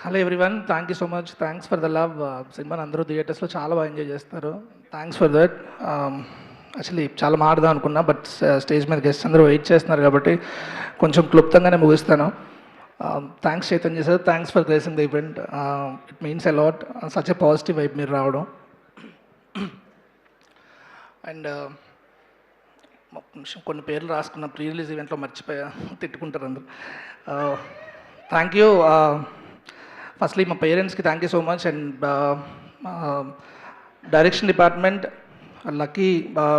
Hello everyone, thank you so much. Thanks for the love. సినిమాని అందరూ థియేటర్స్లో చాలా బాగా ఎంజాయ్ చేస్తారు. Thanks for that. యాక్చువల్లీ చాలా మాడదాం అనుకున్నా, బట్ స్టేజ్ మీద గెస్ట్ అందరూ వెయిట్ చేస్తున్నారు కాబట్టి కొంచెం క్లుప్తంగానే ముగిస్తాను. Thanks Chaitanya sir, thanks for gracing the event. It means a lot. Such a positive vibe మీరు రావడం. అండ్ కొన్ని పేర్లు రాసుకున్న ప్రీ రిలీజ్ ఈవెంట్లో మర్చిపోయా, తిట్టుకుంటారు అందరు. Thank you. ఫస్ట్లీ మా పేరెంట్స్కి thank you so much. And direction department Lucky,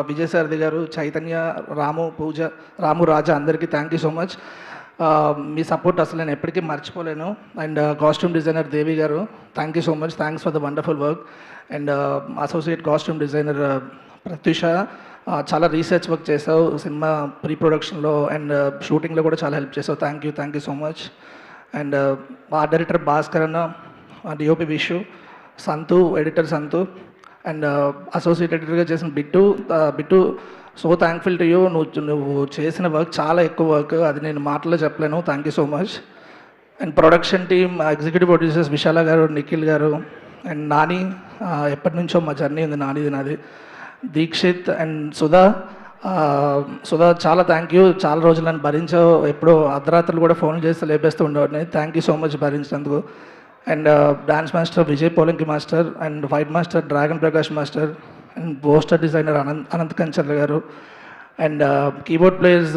Vijay Sarathi garu, Chaitanya, Ramu, Pooja, Ramu, Raja అందరికీ థ్యాంక్ యూ సో మచ్. మీ సపోర్ట్ అసలు నేను ఎప్పటికీ మర్చిపోలేను. And costume designer Devi garu, thank you so much. Thanks for the wonderful work. And associate costume designer Pratyusha, చాలా research work చేసావు సినిమా ప్రీ ప్రొడక్షన్లో and షూటింగ్లో కూడా చాలా హెల్ప్ చేసావు. Thank you so much. And art director Bhaskar అన్న, DOP Vishu, Santhu, editor Santhu, and associate ఎడిటర్గా చేసిన Bittu so thankful to you. నువ్వు చేసిన వర్క్ చాలా ఎక్కువ వర్క్, అది నేను మాటల్లో చెప్పలేను. Thank you so much. And production team, executive producers Vishala garu, Nikhil గారు, అండ్ నాని, ఎప్పటి నుంచో మా జర్నీ ఉంది నానిది నాది, దీక్షిత్ అండ్ సుధా. చాలా థ్యాంక్ యూ. చాలా రోజులు నన్ను భరించావు, ఎప్పుడో అర్ధరాత్రులు కూడా ఫోన్ చేస్తే లేపేస్తూ ఉండేవాడిని. థ్యాంక్ యూ సో మచ్ భరించినందుకు. And dance master Vijay Polanki master, and fight master dragon Prakash master, and poster designer Anant Kancharla garu, and keyboard players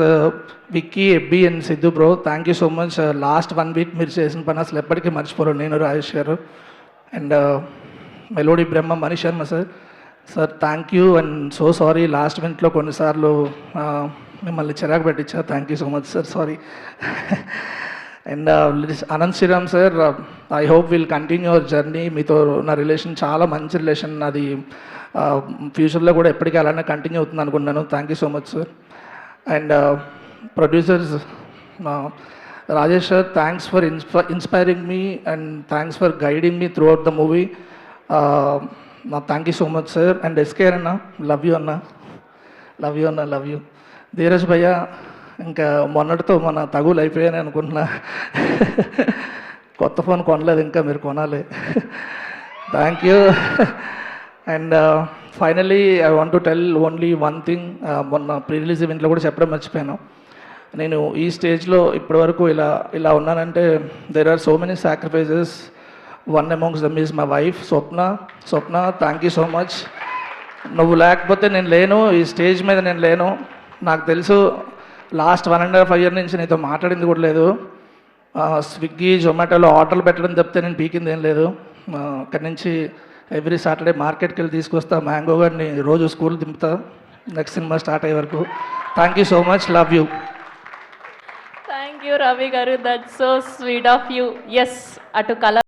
Vicky, Ebby and Siddhu bro, thank you so much. Last 1 week మీరు చేసిన పని అసలు ఎప్పటికీ మర్చిపోరు, నేను Rajesh garu. And melody Brahma Manish Sharma sir thank you. And so sorry, last మినిట్లో కొన్నిసార్లు మిమ్మల్ని చిరాకు పెట్టించా. Thank you so much sir, sorry. And Anant Sriram sir, I hope will continue our journey. మీతో నా రిలేషన్ చాలా మంచి రిలేషన్, అది ఫ్యూచర్లో కూడా ఎప్పటికీ అలానే కంటిన్యూ అవుతుంది అనుకున్నాను. Thank you so much sir. And producers Rajesh sir, thanks for inspiring me and thanks for guiding me through out the movie. Thank you so much sir. And SKR అన్న, లవ్ యూ అన్న, love you అన్న, love you. Dheeraj భయ్య, ఇంకా మొన్నటితో మన తగులు అయిపోయాయని అనుకుంటున్నా. కొత్త phone కొనలేదు, ఇంకా మీరు కొనాలి. Thank you. And finally I want to tell only one thing. మొన్న ప్రీ రిలీజ్ ఈవెంట్లో కూడా చెప్పడం మర్చిపోయాను. నేను ఈ స్టేజ్లో ఇప్పటివరకు ఇలా ఉన్నానంటే there are so many sacrifices. One amongst them is my wife Swapna. Thank you so much. నువ్వు లేకపోతే నేను లేను, ఈ స్టేజ్ మీద నేను లేను. నాకు తెలుసు లాస్ట్ 1.5 year నుంచి నీతో మాట్లాడింది కూడా లేదు. స్విగ్గీ, జొమాటోలో ఆర్డర్లు పెట్టడం తప్పితే నేను పీకింది ఏం లేదు. అక్కడి నుంచి ఎవ్రీ సాటర్డే మార్కెట్కి వెళ్ళి తీసుకొస్తా, మ్యాంగో గారిని రోజు స్కూల్ దింపుతా నెక్స్ట్ సినిమా స్టార్ట్ అయ్యే వరకు. Thank you so much, love you. Thank you Ravi garu, that's so sweet of you. Yes, అటు కలర్